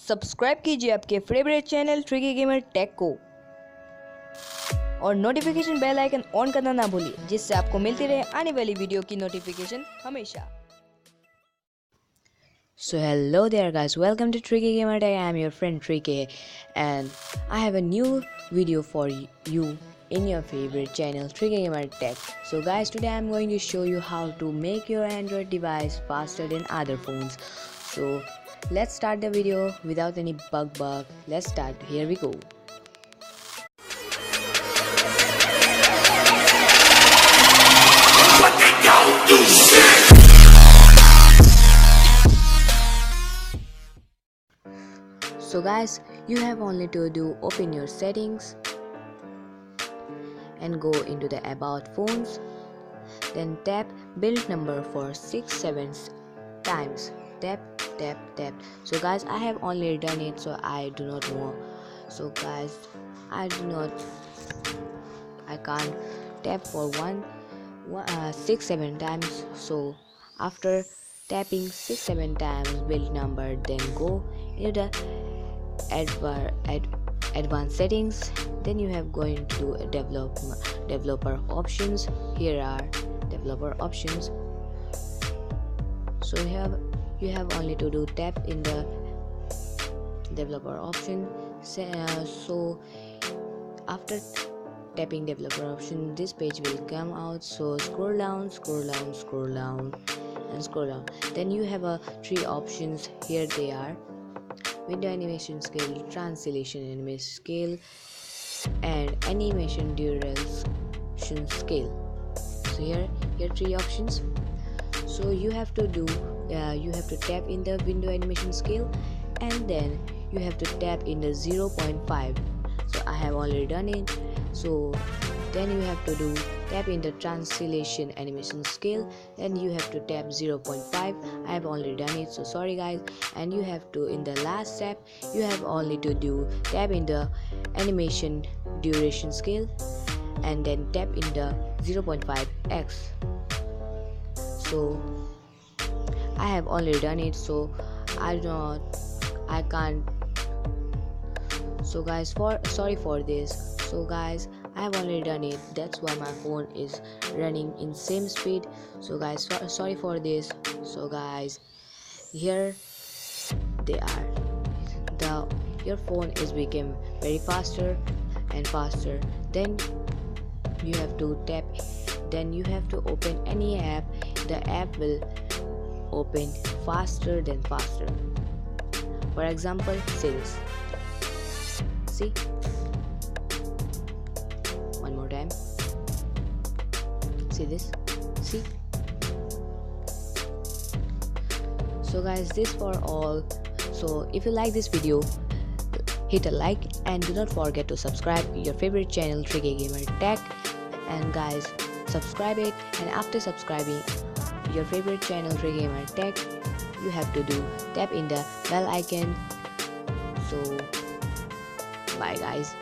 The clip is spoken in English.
Subscribe कीजिए आपके favourite channel Tricky Gamer Tech को और नोटिफिकेशन बेल आइकन ऑन करना ना भूलिए, जिससे आपको मिलती रहे आने वाली वीडियो की नोटिफिकेशन हमेशा। So hello there guys, welcome to Tricky Gamer Tech. I am your friend Tricky and I have a new video for you in your favorite channel Tricky Gamer Tech. So guys, today I am going to show you how to make your Android device faster than other phones. So let's start the video without any bug. Let's start. Here we go. So guys, you have only to do open your settings and go into the about phones, then tap build number for 6-7 times. Tap. So guys, I have only done it, so I do not know. So guys, I can't tap for 6-7 times. So after tapping 6-7 times build number, then go into the advanced settings. Then you have going to developer options. Here are developer options. So you have only to do tap in the developer option. So after tapping developer option, this page will come out. So scroll down, then you have 3 options. Here they are: window animation scale, translation animation scale, and animation duration scale. So here 3 options. So you have to tap in the window animation scale, and then you have to tap in the 0.5. so I have already done it. So then you have to tap in the translation animation scale, then you have to tap 0.5. I have already done it, so sorry guys. And you have to, in the last step, you have only to tap in the animation duration scale and then tap in the 0.5x. so I have already done it, so I can't. So guys, sorry for this. So guys, I have already done it, that's why my phone is running in same speed. So guys, sorry for this. So guys, here they are. Your phone is become very faster and faster. Then you have to tap, then you have to open any app. The app will open faster than faster. For example, Sales. See, one more time. See this? See? So guys, this for all. So if you like this video, hit a like and do not forget to subscribe to your favorite channel Tricky Gamer Tech. And guys, subscribe it, and after subscribing your favorite channel Tricky Gamer Tech, you have to tap in the bell icon. So bye guys.